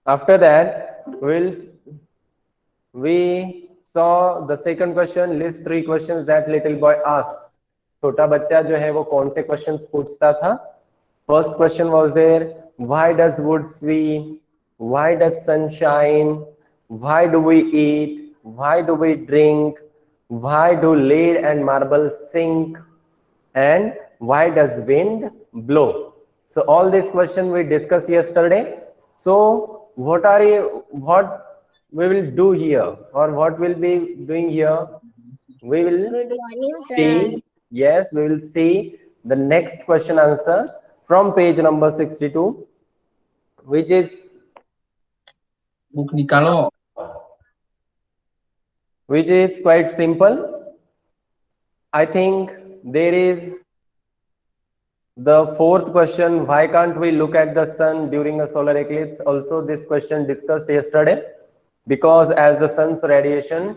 After that, we saw the second question. List three questions that little boy asks. छोटा बच्चा जो है वो कौन से क्वेश्चंस पूछता था? First question was there. Why does wood swing? Why does sun shine? Why do we eat? Why do we drink? Why do lead and marble sink? And why does wind blow? So all these questions we discussed yesterday. So what we will do here, or what we'll be doing here? We will Good morning, sir. see, yes, we will see the next question answers from page number 62, which is book निकालो. quite simple. I think there is the fourth question, why can't we look at the sun during a solar eclipse? Also, this question discussed yesterday. Because as the sun's radiation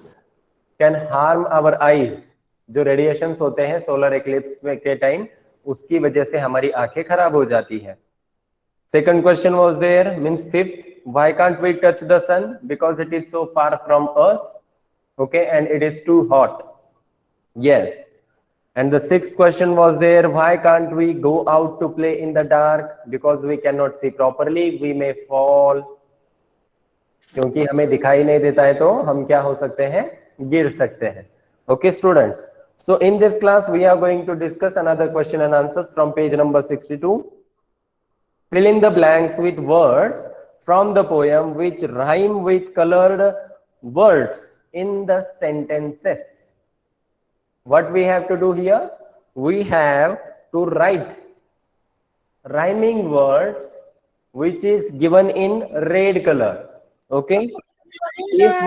can harm our eyes, जो radiations होते हैं solar eclipse में के time, उसकी वजह से हमारी आंखें खराब हो जाती है. Second question was there, means fifth, why can't we touch the sun? Because it is so far from us, okay, and it is too hot. Yes. And the sixth question was there, why can't we go out to play in the dark? Because we cannot see properly, we may fall. क्योंकि हमें दिखाई नहीं देता है तो हम क्या हो सकते हैं, गिर सकते हैं. Okay students, so in this class we are going to discuss another question and answers from page number 62. Fill in the blanks with words from the poem which rhyme with colored words in the sentences. What we have to do here? We have to write rhyming words which is given in red color. Okay. If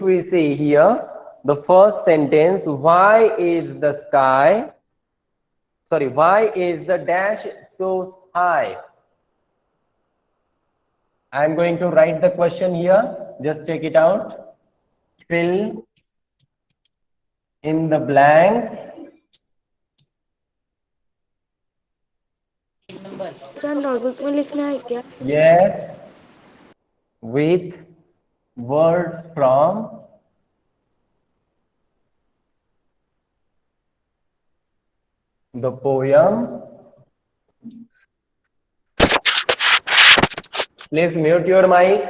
we see, here, the first sentence, why is the sky, sorry, why is the dash so high? I am going to write the question here. Just check it out. Fill in the blanks. Sir notebook में लिखना है क्या? Yes, with words from the poem. Please mute your mic.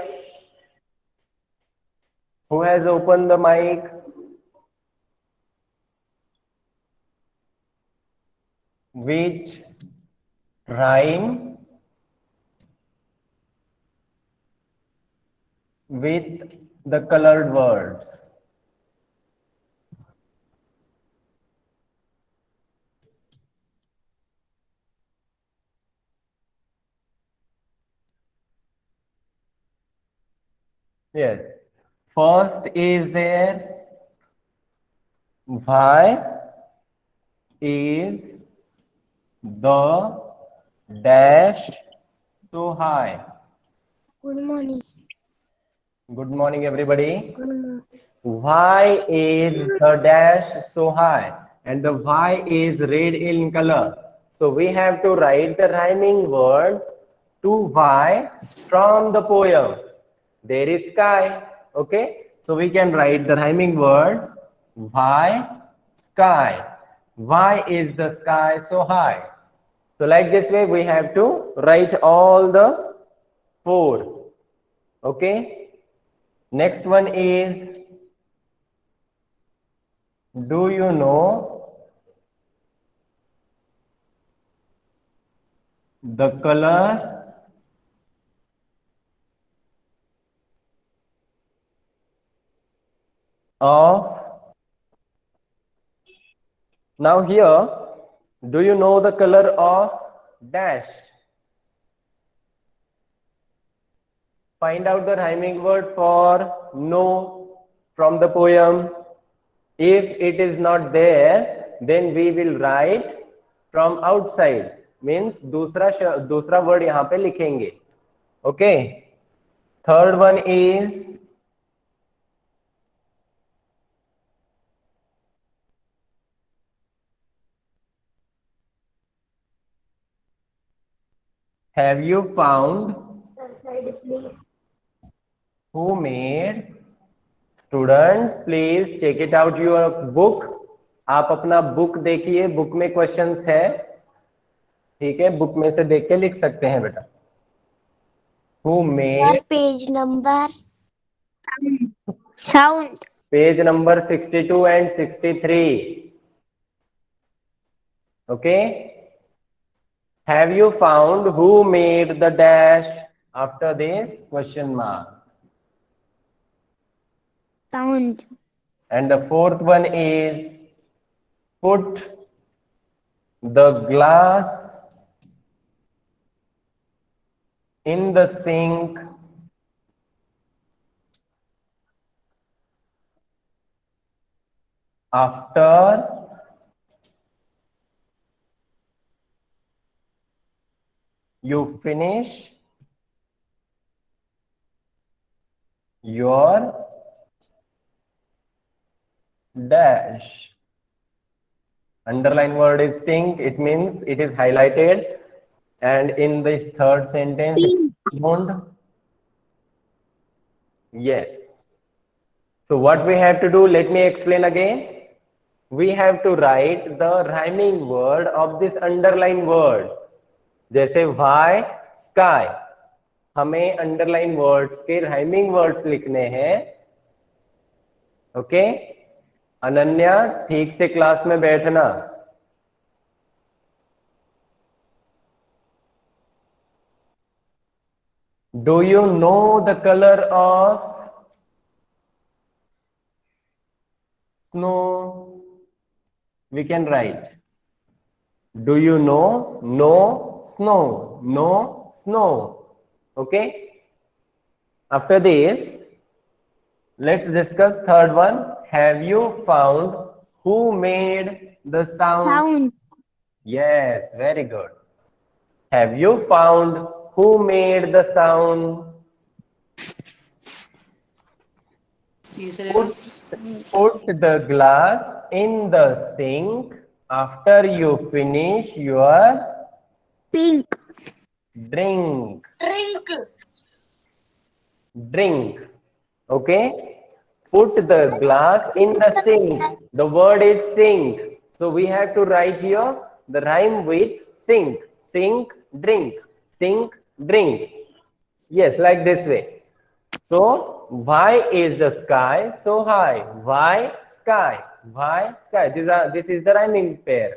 Who has opened the mic? Which rhyme with the colored words? Yes. First is there, why is the dash so high? Good morning. Good morning, everybody. Good morning. Why is the dash so high? And the why is red in color. So we have to write the rhyming word to why from the poem. There is sky. Okay. So we can write the rhyming word why sky. Why is the sky so high? So like this way we have to write all the four. Okay. Next one is, do you know the color of, now here, do you know the color of dash? Find out the rhyming word for no from the poem. If it is not there, then we will write from outside. Means दूसरा word यहाँ पे लिखेंगे. Okay. Third one is, Have you found who made? Students, please check it out your book. आप अपना book देखिए, book में questions है, ठीक है, बुक में से देख के लिख सकते हैं बेटा. Who made? Page number sound Page number 62 and 63. Okay. Have you found who made the dash after this question mark? Sound And the fourth one is put the glass in the sink after you finish your dash. Underline word is sink. It means it is highlighted. And in this third sentence, don't. Yes. So what we have to do, let me explain again. We have to write the rhyming word of this underline word. जैसे why sky, हमें underline words के rhyming words लिखने हैं. Okay, Ananya ठीक से class में बैठना. Do you know the color of snow? We can write. Do you know? No snow. No snow. Okay. After this, let's discuss third one. Have you found who made the sound? Sound Yes, very good. Have you found who made the sound? Put, put the glass in the sink after you finish your pink drink. Drink Drink. Okay. Put the glass in the sink. The word is sink. So we have to write here the rhyme with sink. Sink, drink. Sink, drink. Yes, like this way. So, why is the sky so high? Why sky? Why sky? This is the rhyming pair.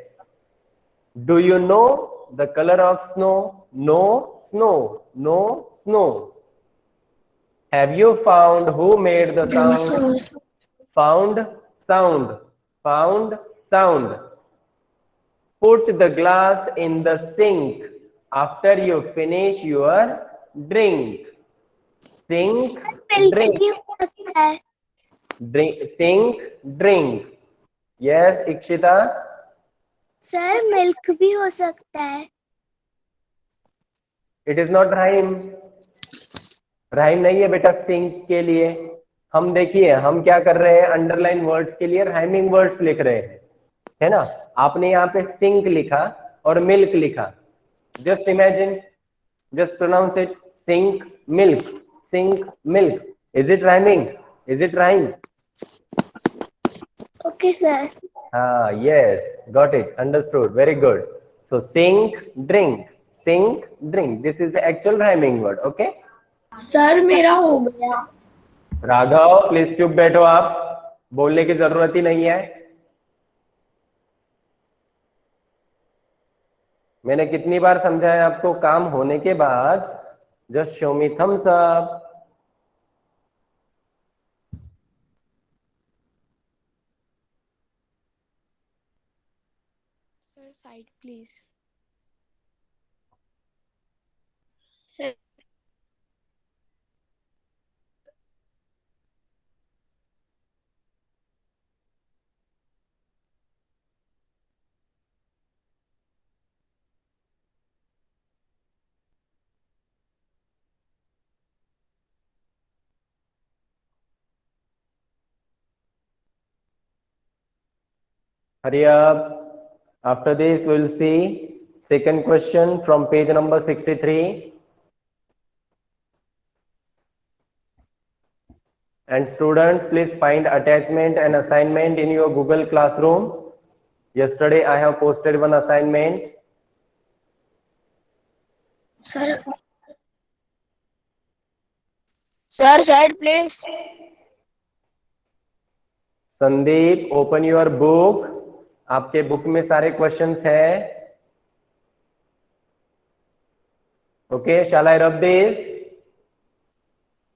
Do you know the color of snow? No snow. No snow. Have you found who made the sound? Found sound. Found sound. Put the glass in the sink after you finish your drink. Sink, drink. Drink, sink, drink. Yes, Ikshita. Sir milk भी हो सकता है. It is not rhyme. Rhyme नहीं है बेटा sink के लिए. हम देखिए हम क्या कर रहे हैं, अंडरलाइन वर्ड्स के लिए राइमिंग वर्ड्स लिख रहे हैं, है ना. आपने यहाँ पे सिंक लिखा और मिल्क लिखा. Just imagine, just pronounce it. Sink milk, sink milk. Is it rhyming? Is it rhyme? Okay sir. हाँ, yes, got it, understood, very good. So sink drink, sink drink, this is the actual rhyming word. Okay sir मेरा हो गया. Raghav please चुप बैठो, आप बोलने की जरूरत ही नहीं है. मैंने कितनी बार समझाया आपको, काम होने के बाद just show me thumbs up. Sir side please. Hurry up. After this, we'll see Second question from page number 63. And students, please find attachment and assignment in your Google Classroom. Yesterday I have posted one assignment. Sir, side please. Sandeep, open your book. आपके book में सारे questions हैं. Okay, shall I rub this?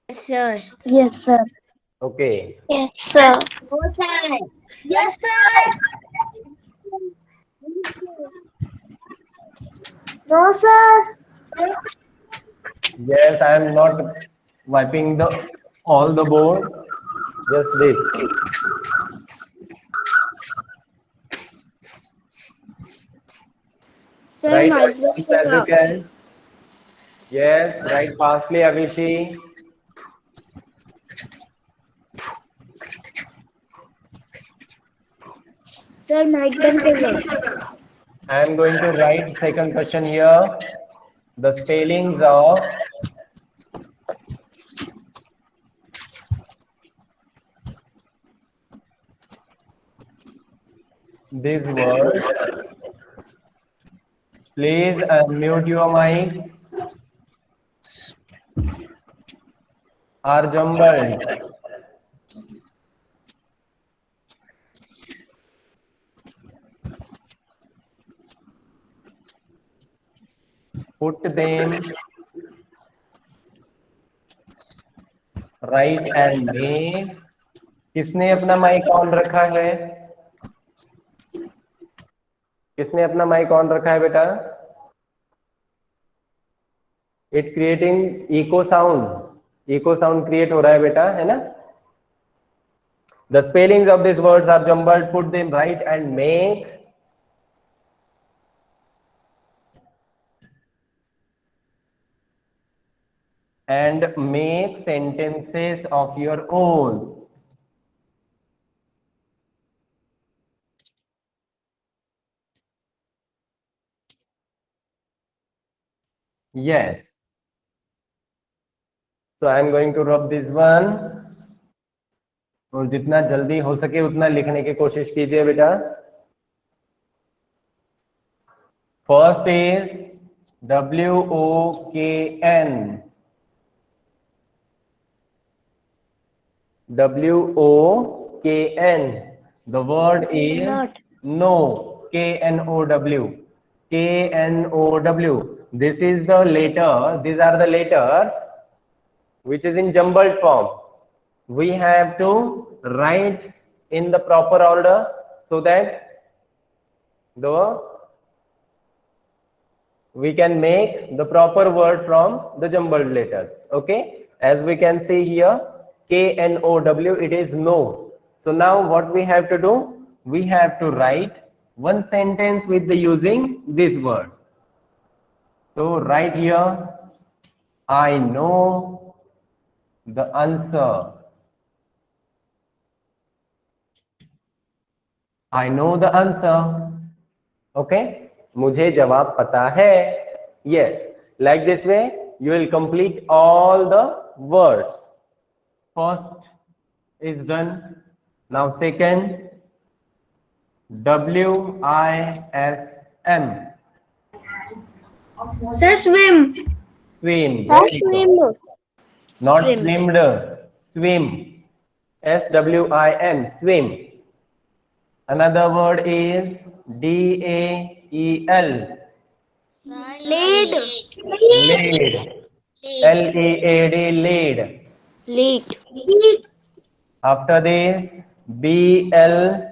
Yes, sir. Yes, sir. Okay. Yes, sir. No, sir. Yes, sir. No, sir. Yes, I am not wiping the all the board. Just this. Sir, Write my as fast as you can. Yes, write fastly, Avishi. Sir, mic band करो. I am going to write second question here. The spellings of these words. Please mute your mics. Are jumbled. Put them right and make. किसने अपना mic on रखा है? किसने अपना mic on रखा है बेटा? It creating echo sound create हो रहा है बेटा, है ना? The spellings of this words are jumbled. Put them right and make. And make sentences of your own. Yes. So I am going to rub this one. और जितना जल्दी हो सके उतना लिखने की कोशिश कीजिए बेटा. First is WOKN. WOKN. The word is no. KNOW. KNOW. This is the letter. These are the letters which is in jumbled form. We have to write in the proper order so that we can make the proper word from the jumbled letters. Okay, as we can see here, KNOW, it is no. So now what we have to do, we have to write one sentence with the using this word. So right here, I know the answer. I know the answer. Okay, मुझे जवाब पता है. Yes, like this way you will complete all the words. First is done. Now second, WISM. Sir, swim. Swim. Sir, Very good. swim. Not Swim. swimmed. Swim. SWIM. Swim. Another word is DAEL. Lead. Lead. LEAD. Lead. Lead. After this, BLARME.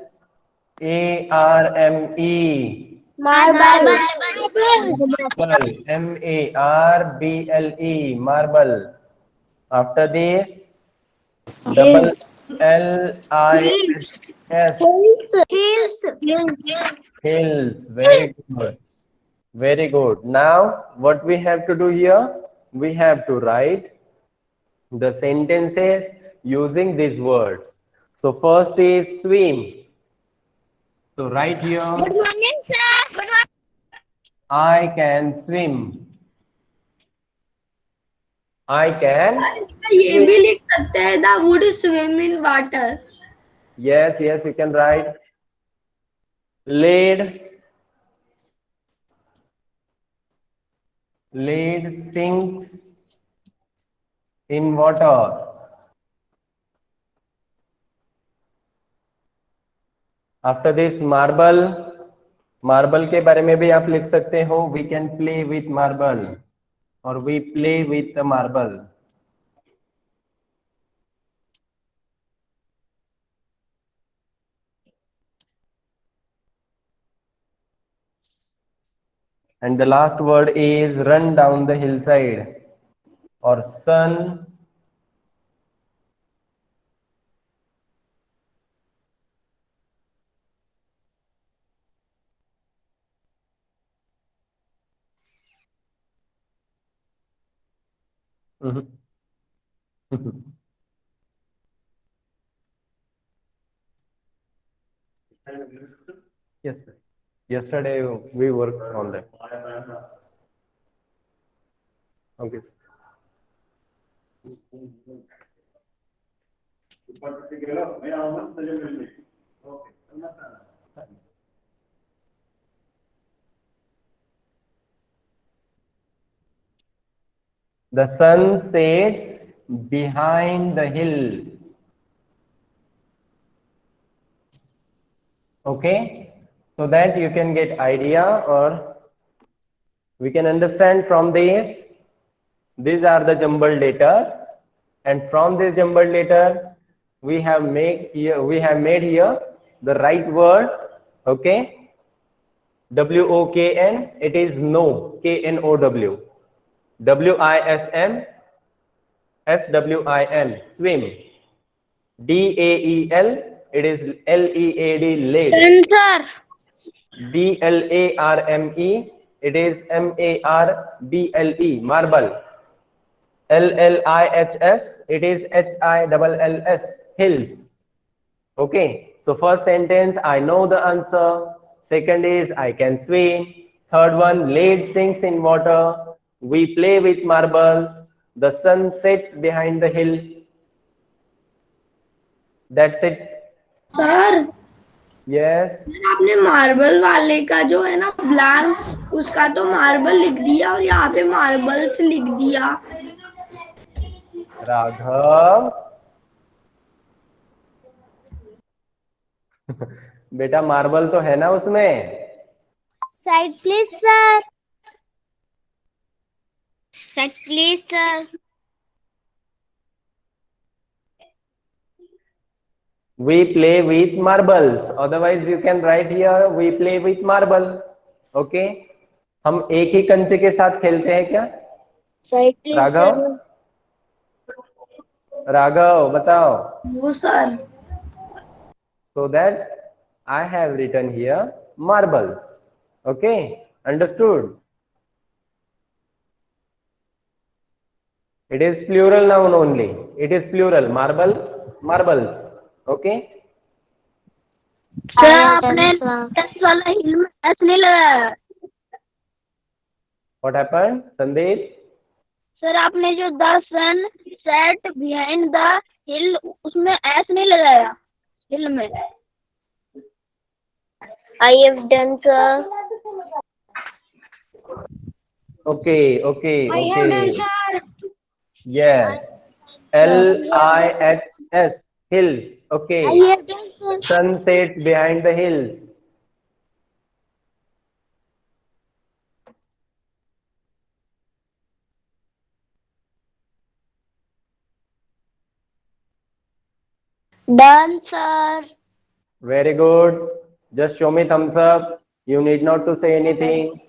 Marble. MARBLE. Marble. After this, double LIS. Hills. Hills. Very good. Very good. Now, what we have to do here? We have to write the sentences using these words. So first is swim. So right here. Good morning, sir. Good morning. I can swim. I can ये swim. भी लिख सकते हैं the wood swim in water. Yes, yes, you can write. Lead. Lead sinks in water. After this, marble. Marble के बारे में भी आप लिख सकते हो. We can play with marble और we play with marble. And the last word is run down the hillside or sun. Yes, sir. Yesterday we worked on that. Okay. The sun sets behind the hill. Okay, so that you can get idea or we can understand from this. These are the jumbled letters, and from these jumbled letters, we have made here the right word. Okay, WOKN. It is no. KNOW. WISM. SWIN. Swim. DAEL. It is LEAD. Lead. Sir. BLARME. It is MARBLE. Marble. LLIHS. It is HILLS. Hills. Okay. So first sentence, I know the answer. Second is I can swim. Third one, lead sinks in water. We play with marbles. The sun sets behind the hill. That's it. Sir Yes. आपने marble वाले का जो है ना blank उसका तो marble लिख दिया और यहाँ पे मार्बल्स लिख दिया. राघव. बेटा मार्बल तो है ना उसमें. Side please, sir. Side please, sir. We play with marbles. Otherwise, you can write here. We play with marble. Okay. हम एक ही कंचे के साथ खेलते हैं क्या? Side please, Raghav. राघव बताओ. वो sir. So that I have written here marbles. Okay. Understood? It is plural noun only. It is plural. Marble, marbles. Okay. Sir आपने टेंस वाला हिल में एस नहीं लगाया. What happened, Sandeep? सर आपने जो the sun set behind the hill उसमें S नहीं लगाया हिल में. I have done, sir. Okay, okay, I okay. have done, sir. Yes. LIHS, hills. Okay. I have done, sir. Sun sets behind the hills. Done, sir. Very good. Just show me thumbs up. You need not to say anything.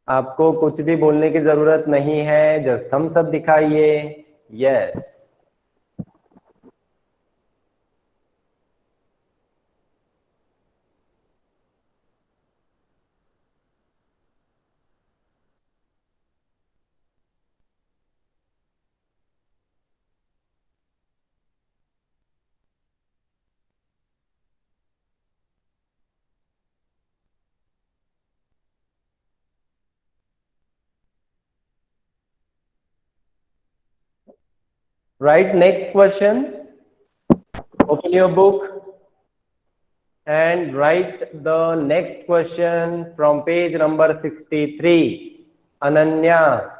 आपको कुछ भी बोलने की जरूरत नहीं है. Just thumbs up दिखाइए. Yes. Right, next question. Open your book and write the next question from page number 63. Ananya.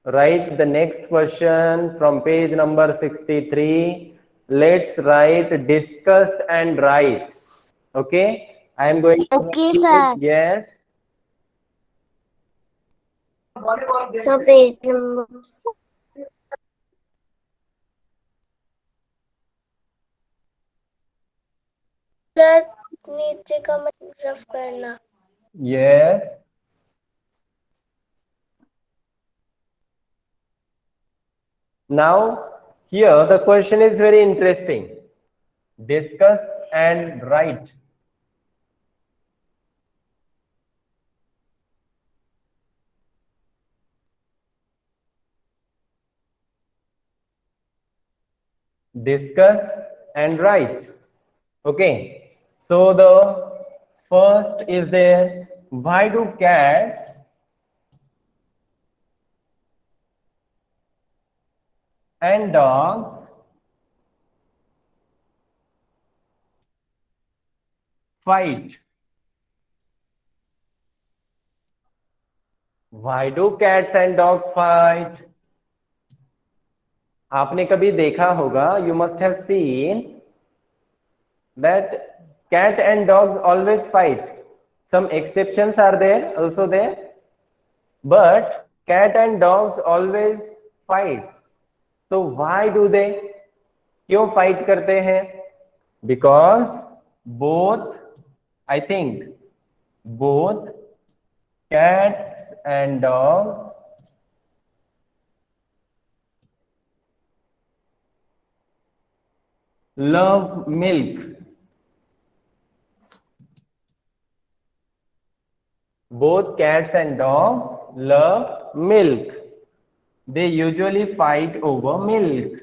Write the next question from page number 63. Let's write discuss and write. Okay? I am going to Okay, repeat sir. it. Yes. So page number. Sir नीचे का rough करना. Yes. Now, here the question is very interesting. Discuss and write. Discuss and write. Okay. So the first is there. Why do cats and dogs fight? Why do cats and dogs fight? आपने कभी देखा होगा, you must have seen that cat and dogs always fight. Some exceptions are there, also there, but cat and dogs always fights. So why do they? क्यों fight करते हैं? Because both, I think, both cats and dogs love milk. Both cats and dogs love milk. They usually fight over milk.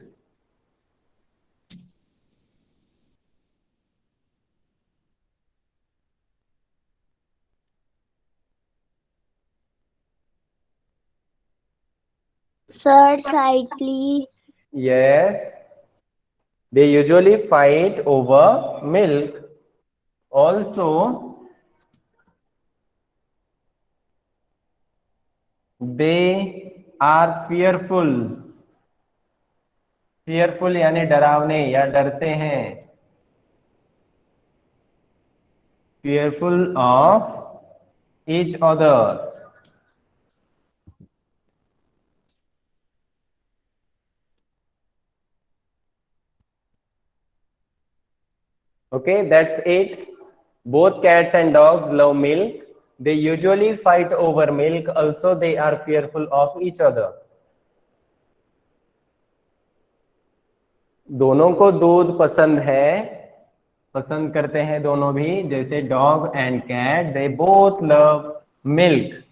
Third side, please. Yes. They usually fight over milk. Also, they are fearful. Fearful यानी डरावने या डरते हैं. Fearful of each other. Okay, that's it. Both cats and dogs love milk. They usually fight over milk. Also, they are fearful of each other. दोनों को दूध पसंद है, पसंद करते हैं दोनों भी, जैसे dog and cat, they both love milk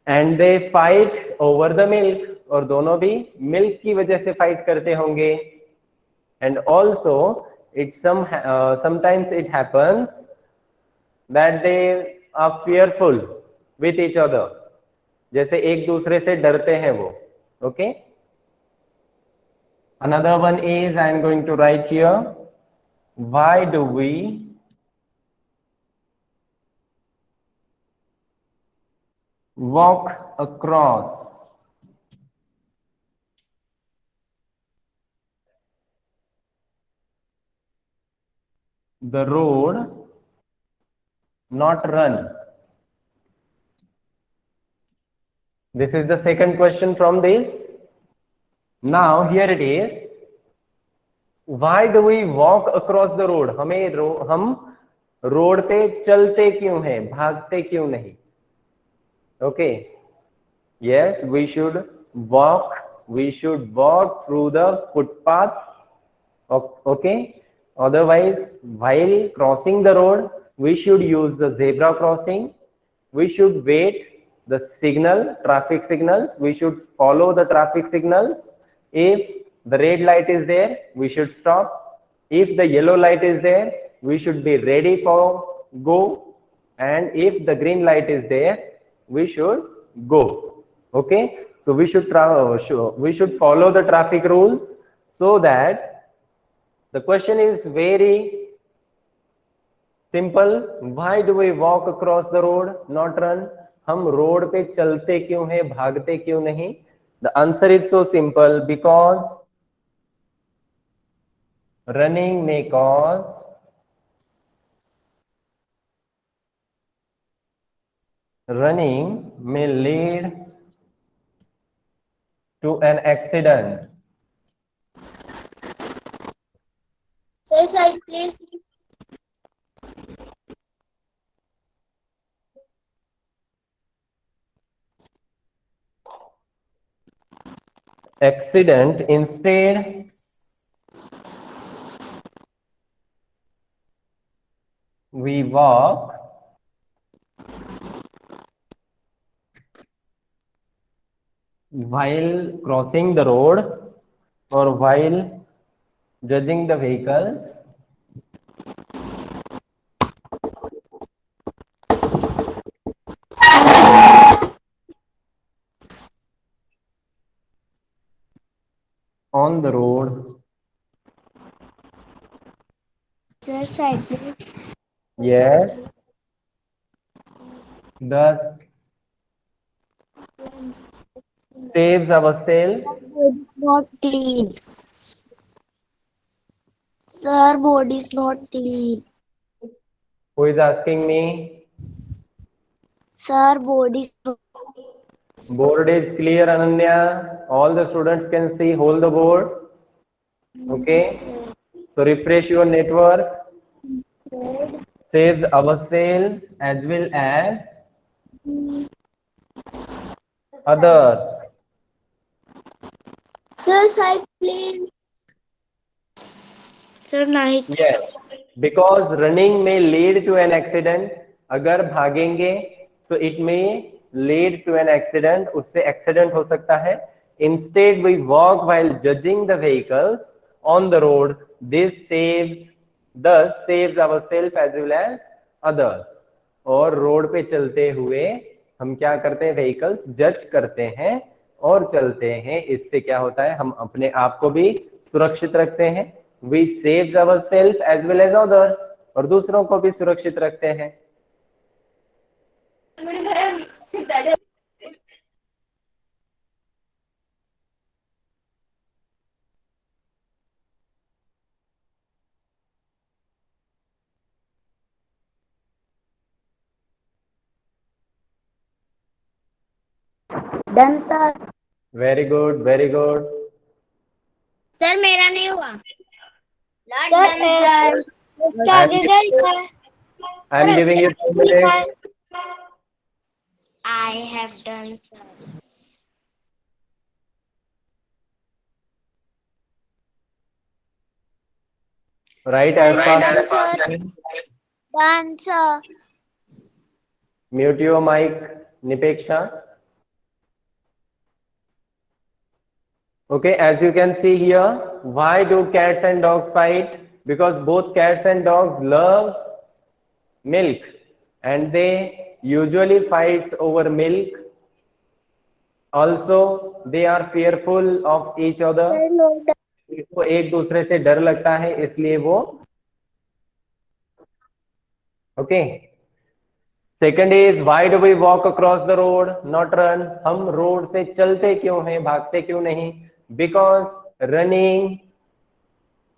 and they fight over the milk. और दोनों भी मिल्क की वजह से फाइट करते होंगे. And also sometimes it happens that they are fearful with each other. जैसे एक दूसरे से डरते हैं वो. Okay. Another one is, I am going to write here. Why do we walk across the road, not run? This is the second question from this. Now here it is. Why do we walk across the road? हम road पे चलते क्यों हैं, भागते क्यों नहीं? Okay. Yes, we should walk through the footpath. Okay. Otherwise, while crossing the road, we should use the zebra crossing. We should wait the traffic signals. We should follow the traffic signals. If the red light is there, we should stop. If the yellow light is there, we should be ready for go. And if the green light is there, we should go. Okay. So we should follow the traffic rules, so that the question is very simple. Why do we walk across the road, not run? हम road पे चलते क्यों हैं, भागते क्यों नहीं? The answer is so simple, because running may lead to an accident. Sir, side please. Accident. Instead, we walk while crossing the road or while judging the vehicles. On the road. Sir, side please. Yes. Thus saves ourselves. Not clean. Sir, board is not clean. Who is asking me? Sir, board is not. Board is clear, Ananya. All the students can see. Hold the board. Okay. So refresh your network. Saves ourselves as well as others. Sir, side please. Sir, night. Yes. Because running may lead to an accident. अगर भागेंगे so it may lead to an accident. उससे accident हो सकता है. Instead, we walk while judging the vehicles on the road. Thus saves ourselves as well as others. और road पे चलते हुए हम क्या करते हैं? व्हीकल्स जज करते हैं और चलते हैं. इससे क्या होता है? हम अपने आप को भी सुरक्षित रखते हैं. We saves ourselves as well as others. और दूसरों को भी सुरक्षित रखते हैं. Done, sir. Very good, very good. Sir मेरा नहीं हुआ. सर इसका I'm आगे क्या लिखा है? I'm giving you 2 minutes. I have done, sir. Write as fast as possible. Done, sir. Mute your mic, Nipeksha. Okay, as you can see here, why do cats and dogs fight? Because both cats and dogs love milk, and they usually fight over milk. Also, they are fearful of each other. इसको एक दूसरे से डर लगता है, इसलिए वो okay. Second is, why do we walk across the road, not run? हम रोड से चलते क्यों हैं, भागते क्यों नहीं? Because running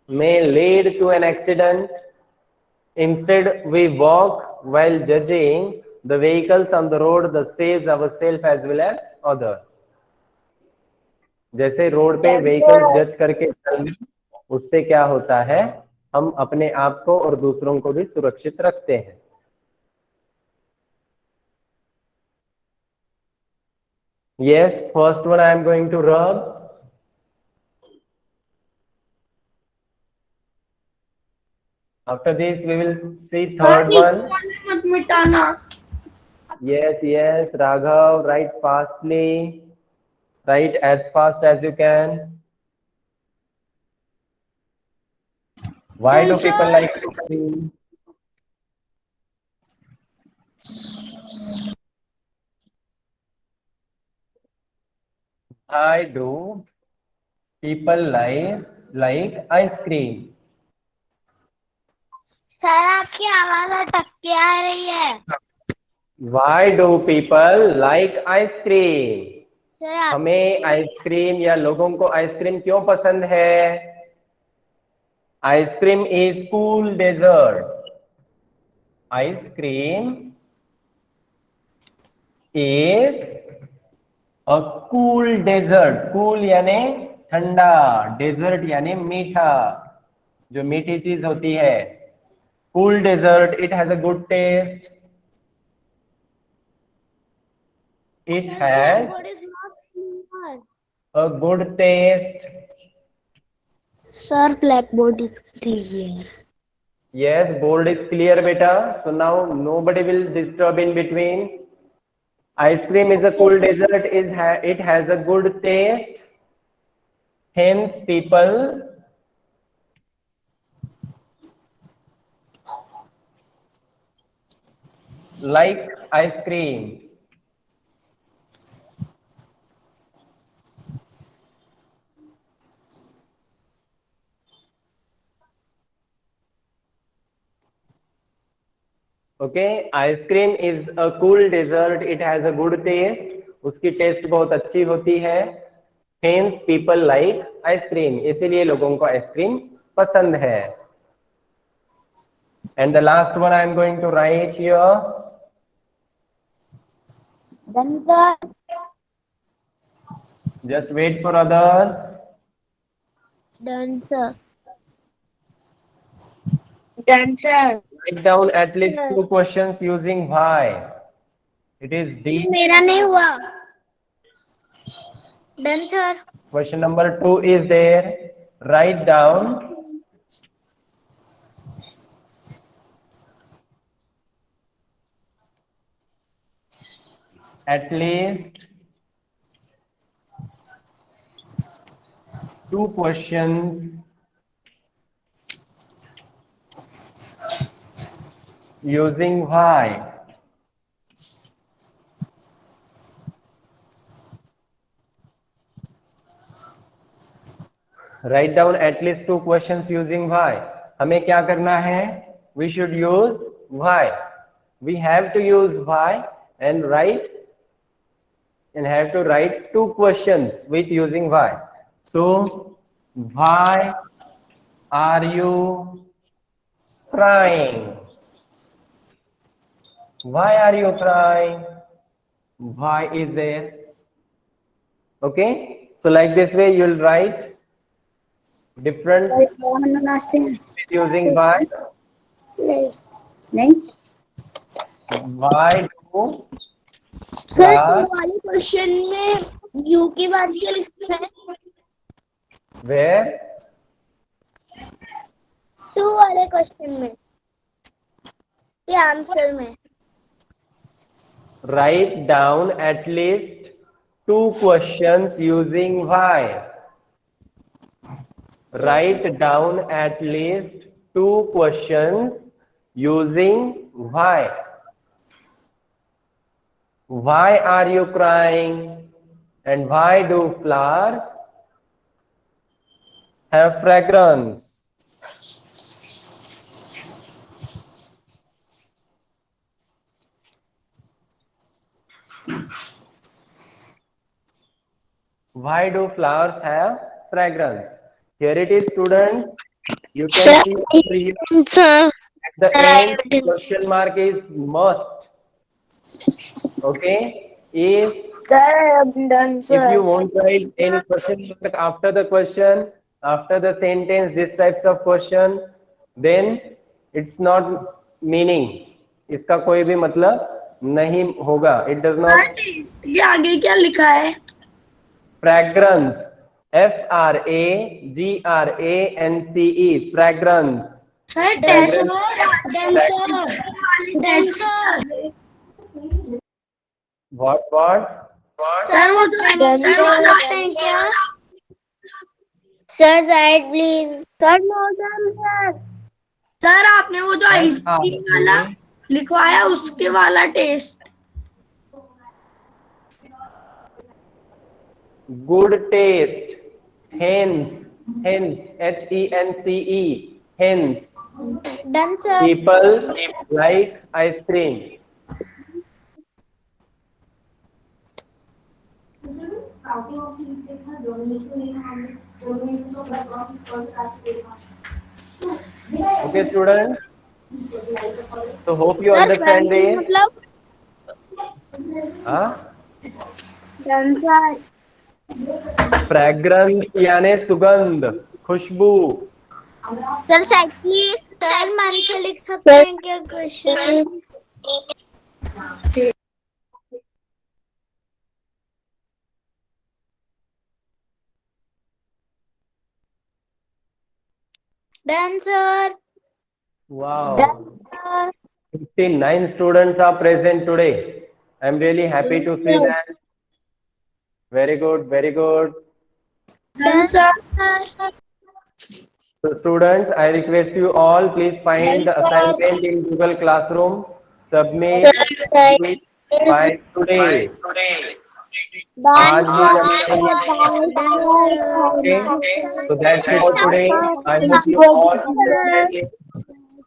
may lead to an accident. Instead, we walk while judging the vehicles on the road. That saves ourselves as well as others. जैसे road पे व्हीकल्स जज करके चलने, उससे क्या होता है? हम अपने आप को और दूसरों को भी सुरक्षित रखते हैं. Yes, first one I am going to rub. After this, we will see third one. मत मिटाना. Yes, yes, Raghav, write fastly. Write as fast as you can. Why do people like to see? Why do people like ice cream? Sir आपकी आवाज अटक के आ रही है। Why do people like ice cream? Sir आप हमें ice cream या लोगों को आइसक्रीम क्यों पसंद है? Ice cream is cool dessert. Ice cream is a cool dessert. Cool यानी ठंडा, डेजर्ट यानी मीठा, जो मीठी चीज होती है। Cool dessert, it has a good taste. It has a good taste. Sir black board is clear. Yes, board is clear, beta. So now nobody will disturb in between. Ice cream is a cool dessert. It has a good taste. Hence, people like ice cream. Okay, ice cream is a cool dessert. It has a good taste. उसकी test बहुत अच्छी होती है। Hence, people like ice cream. इसीलिए लोगों को ice cream पसंद है। And the last one I am going to write here. Done sir. Just wait for others. Done sir. Done sir. Write down at least 2 questions using why. It is D. मेरा नहीं हुआ। Done sir. Question number 2 is there. Write down at least 2 questions using why. Write down at least 2 questions using why. हमें क्या करना है? We should use why. We have to use why and have to write 2 questions with using why. So, why are you crying? Why are you crying? Why is there? Okay, so like this way you'll write different with using why. नहीं Why do sir class वाले question में you की बात क्यों लिखी है? where to वाले question में ये आंसर में write down at least 2 questions using why. Write down at least 2 questions using why. Why are you crying? And why do flowers have fragrance? Why do flowers have fragrance? Here it is, students. You can see over here sir at the end, question mark is must. Okay. If you won't write any question mark after the question, after the sentence, these types of question, then it's not meaning. इसका कोई भी मतलब नहीं होगा. It does not. ये आगे क्या लिखा है? Fragrance. Fragrance. Fragrance. Sir What? Sir वो क्या sir side please sir modern sir आपने वो जो आइसक्रीम वाला लिखवाया उसके वाला test Good taste. Hence. Hence. HENCE. Hence. Done, sir. People like ice cream. Okay, students. So hope you understand this. मतलब Huh? done, sir. फ्रैग्रेंस यानी सुगंध, खुशबू. सर सेकंडली सर मन से लिख सकते हैं क्या question? Done sir. Wow. 59 students are present today. I'm really happy to see that. Very good, very good. Done, sir. So students, I request you all, please find the assignment in Google Classroom. Submit it by today. आज ही करना है. Okay. So that's it for today. I hope you all understand it.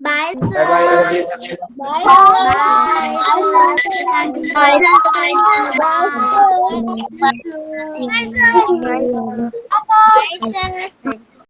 Bye, Bye sir. bye everyone. Bye. Bye. Bye. Bye. Bye.